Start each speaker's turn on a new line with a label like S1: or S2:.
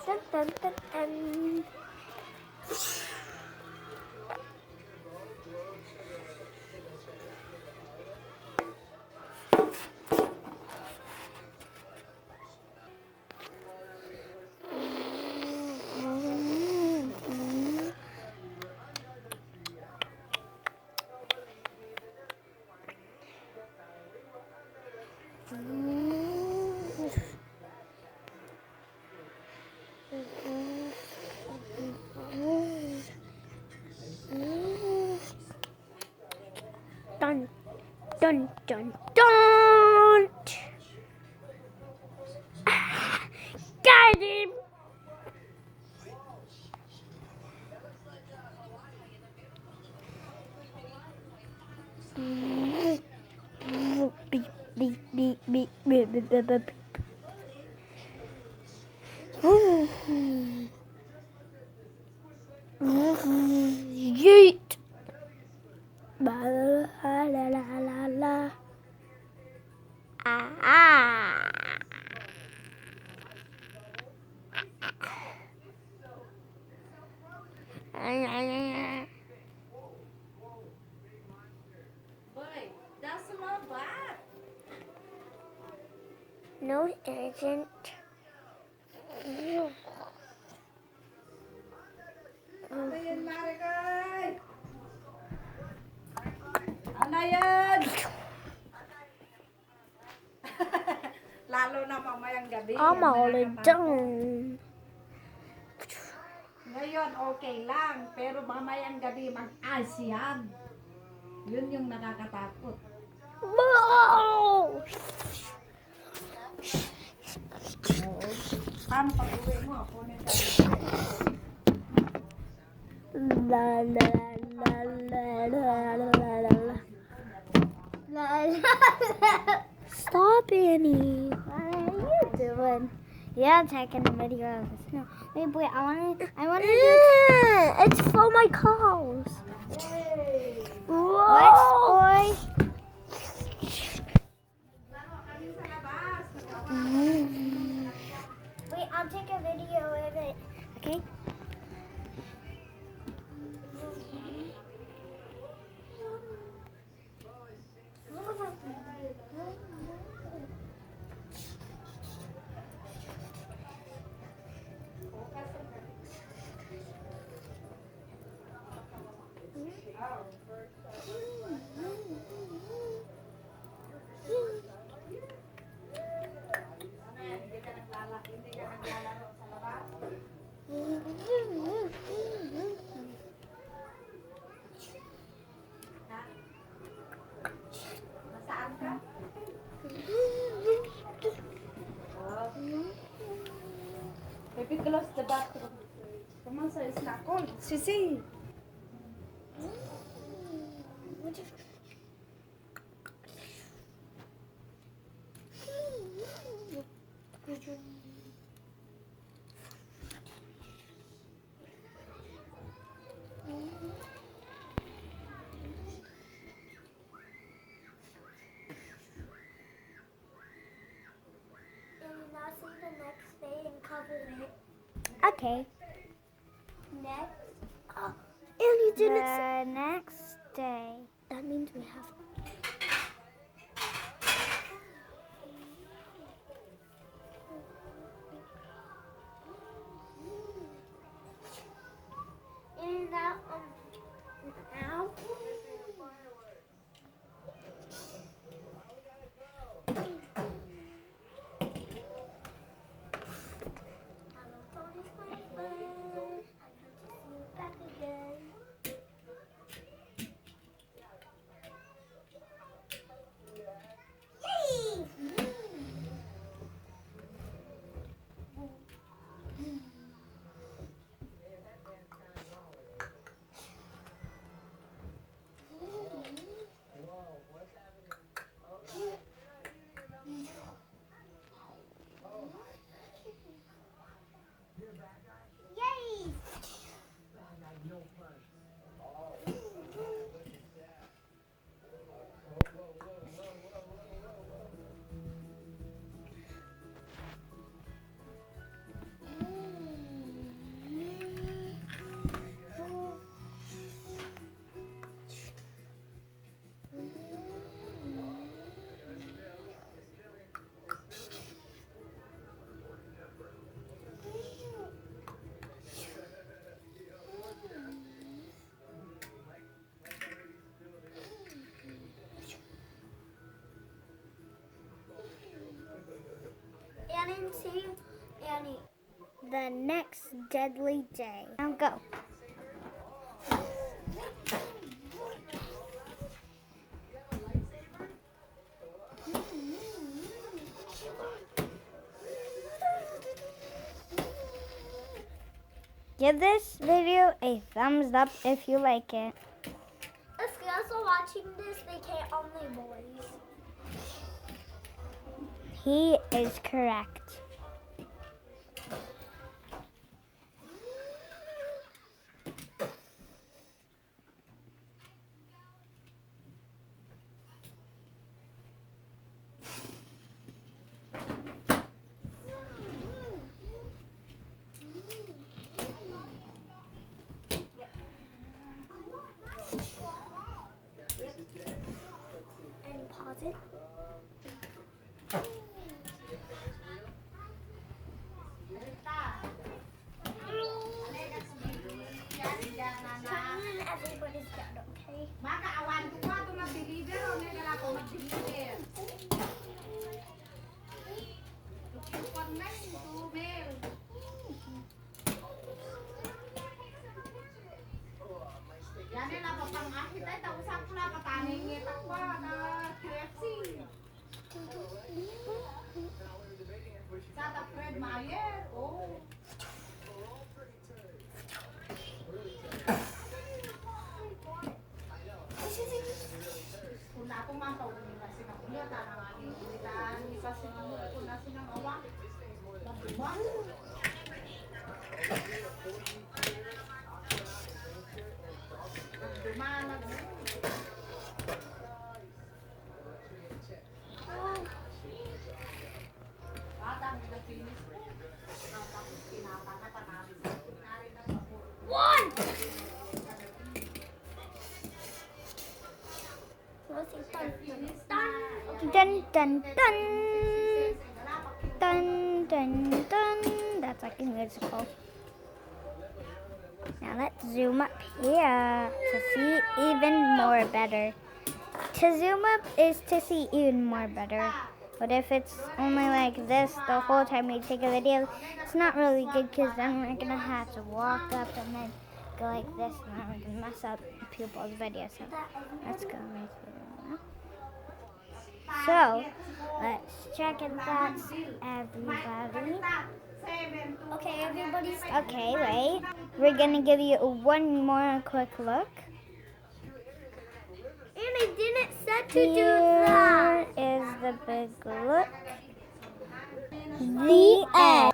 S1: Dun, dun, dun, dun. Dun, dun, dun, dun. Got him. Beep, beep, beep, beep, beep, beep, beep, beep. Yeet. La la la la la la. Ah.
S2: Boy, that's not bad.
S1: No, it isn't.
S2: Ano yan, Marek? Ano yan? Lalo na mamayang gabi.
S1: I'm
S2: yan
S1: all
S2: nakakatakot.
S1: done.
S2: Ngayon, okay lang. Pero mamayang gabi, mag-ice yan. Yun yung nakakatakot.
S1: Whoa!
S2: Oo. Paano pag-uwi mo? Kunin ka.
S1: La la la la la la la la. La la. Stop, Annie. What are you doing? Yeah, I'm taking a video of the snow. Wait, I want to do it's for my cows.
S2: Hey!
S1: What, boy?
S2: Sa labas.
S1: Wait, I'll take a video of it. Okay?
S2: Hindi ka naglalaro sa labas? Ha? Nasaan ka? Baby, close the bathroom. Come on, so it's not cold. Sisi.
S1: Now see the next day and cover it. Okay. Next. Oh, and you didn't say.
S3: The next day.
S1: That means we have. And now, now. see Annie the next deadly day. Now go. Give this video a thumbs up if you like it. If girls are watching this, they can't only boys. He is correct. And pause it. Everybody's done, okay?
S2: Makaawan ko pa ito mag-deliver o may gala ko mag-deliver. Tukipon na yung tumel. Yan yung napapangakit ay tausap ko na pataningit ako na KFC. Sa ta Fred Meyer, oh. Kung ako man pa ulit na sinakuya, tanang aking ulitan, isa sinakuya ko na sinangawa. Magdiba? Magduma, Batang, nag-finish ko. Tapos pinapangatan namin. Pinari na sa
S1: One! Dun dun dun. Dun dun dun. That's like a musical. Now let's zoom up here to see even more better. To zoom up is to see even more better. But if it's only like this the whole time we take a video, it's not really good because then we're gonna have to walk up and then go like this and then we're gonna mess up people's videos. So let's go right here. So let's check it out, everybody.
S2: Okay,
S1: Everybody's okay. Wait, we're gonna give you one more quick look. And I didn't set to do that. Here is the big look. The end.